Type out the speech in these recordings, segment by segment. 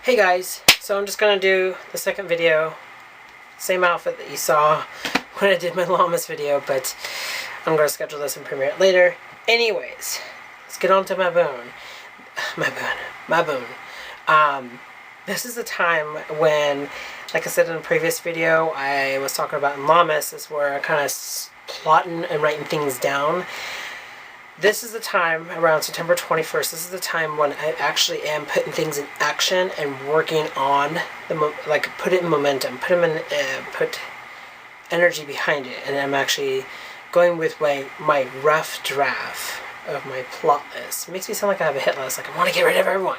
Hey guys, so I'm just gonna do the second video, same outfit that you saw when I did my llamas video, but I'm gonna schedule this and premiere it later. Anyways, let's get on to Mabon. This is the time when, like I said in the previous video, I was talking about in llamas, is where I kind of plotting and writing things down. This is the time, around September 21st, this is the time when I actually am putting things in action and working on, put it in momentum, put energy behind it. And I'm actually going with my rough draft of my plot list. It makes me sound like I have a hit list, like I want to get rid of everyone.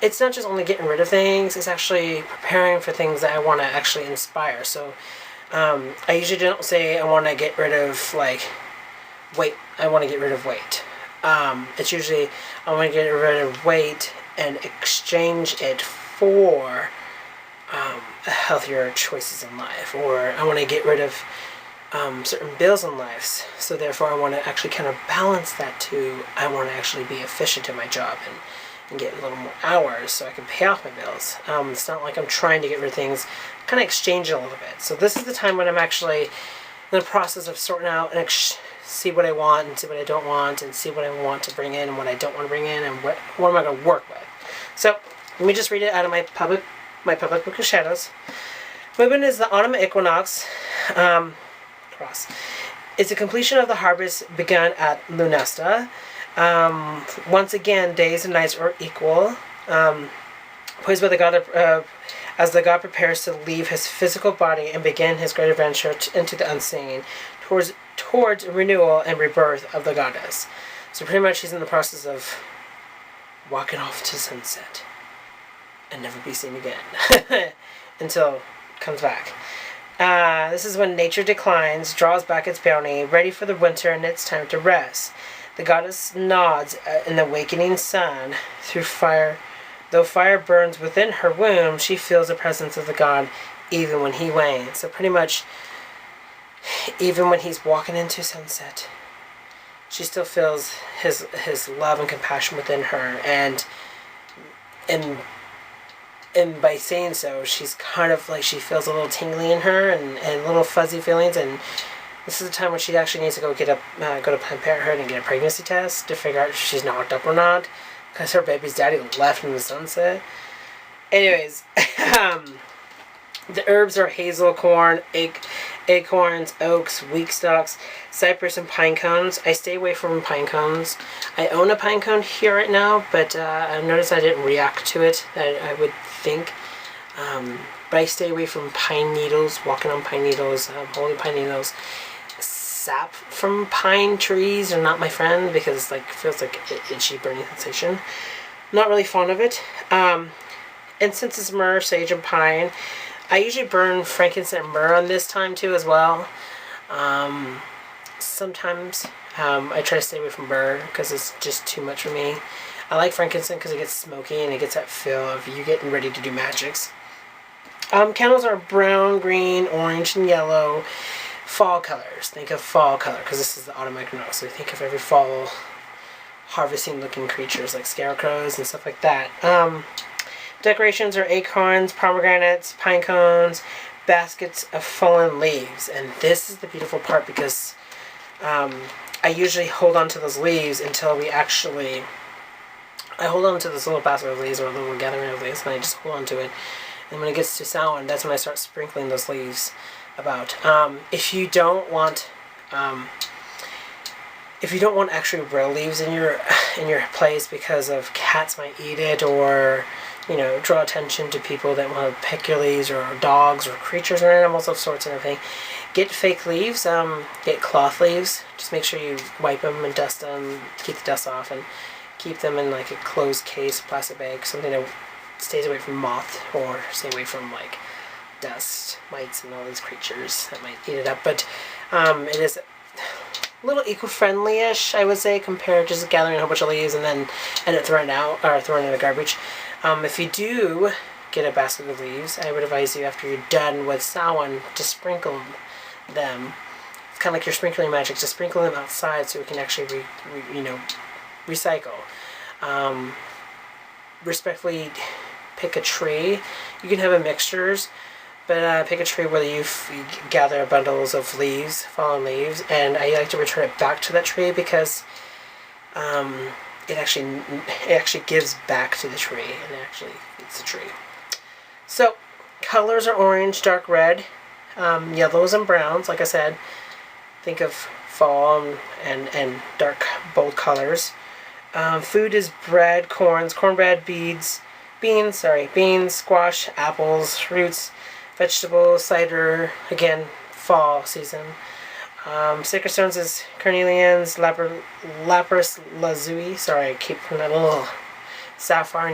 It's not just only getting rid of things, it's actually preparing for things that I want to actually inspire. So I usually don't say I want to get rid of, weight. I want to get rid of weight. It's usually I want to get rid of weight and exchange it for healthier choices in life, or I want to get rid of certain bills in life. So therefore, I want to actually kind of balance that to I want to actually be efficient in my job and get a little more hours so I can pay off my bills. It's not like I'm trying to get rid of things. Kind of exchange it a little bit. So this is the time when I'm actually in the process of sorting out and see what I want and see what I don't want, and see what I want to bring in and what I don't want to bring in, and what am I going to work with. So let me just read it out of my public book of shadows. Mabon is the autumn equinox. Cross. It's the completion of the harvest begun at Lunesta. Once again, days and nights are equal. Poised by the god as the god prepares to leave his physical body and begin his great adventure into the unseen, towards renewal and rebirth of the goddess. So pretty much he's in the process of walking off to sunset and never be seen again until it comes back. This is when nature declines, draws back its bounty, ready for the winter, and it's time to rest. The goddess nods in the awakening sun through fire. Though fire burns within her womb, she feels the presence of the god even when he wanes. So pretty much, even when he's walking into sunset, she still feels his love and compassion within her, and by saying so, she's kind of like, she feels a little tingly in her and little fuzzy feelings. And this is the time when she actually needs to go to Planned Parenthood and get a pregnancy test to figure out if she's knocked up or not, because her baby's daddy left in the sunset. Anyways, the herbs are hazel, corn, acorns, oaks, weak stalks, cypress, and pine cones. I stay away from pine cones. I own a pine cone here right now, but I noticed I didn't react to it, I would think. But I stay away from pine needles, walking on pine needles, holding pine needles. Sap from pine trees are not my friend, because it feels like itchy burning sensation. Not really fond of it. Incense is myrrh, sage, and pine. I usually burn frankincense and myrrh on this time too as well. Sometimes I try to stay away from myrrh because it's just too much for me. I like frankincense because it gets smoky and it gets that feel of you getting ready to do magics. Candles are brown, green, orange, and yellow. Fall colors. Think of fall color, because this is the autumn equinox. So think of every fall harvesting looking creatures like scarecrows and stuff like that. Decorations are acorns, pomegranates, pine cones, baskets of fallen leaves. And this is the beautiful part, because I usually hold on to those leaves until I hold on to this little basket of leaves, or a little gathering of leaves, and I just hold on to it. And when it gets to Samhain, that's when I start sprinkling those leaves about. If you don't want actually real leaves in your place, because of cats might eat it, or draw attention to people that want to pick your leaves, or dogs, or creatures, or animals of sorts and everything, get fake leaves. Get cloth leaves. Just make sure you wipe them and dust them, keep the dust off, and keep them in like a closed case, plastic bag, something that stays away from moth, or stay away from dust, mites, and all these creatures that might eat it up. But it is a little eco-friendly-ish, I would say, compared to just gathering a whole bunch of leaves and then end up throwing it out, or throwing it in the garbage. If you do get a basket of leaves, I would advise you, after you're done with Samhain, to sprinkle them. It's kind of like you're sprinkling magic, to sprinkle them outside so it can actually recycle. Respectfully pick a tree. You can have a mixtures, but pick a tree where you gather bundles of leaves, fallen leaves, and I like to return it back to that tree because it actually gives back to the tree and it actually feeds the tree. So colors are orange, dark red, yellows and browns. Like I said, think of fall and dark bold colors. Food is bread, cornbread, beans, squash, apples, fruits, vegetables, cider, again, fall season. Sacred stones is carnelians, lapis lazuli, sorry, I keep putting that little sapphire.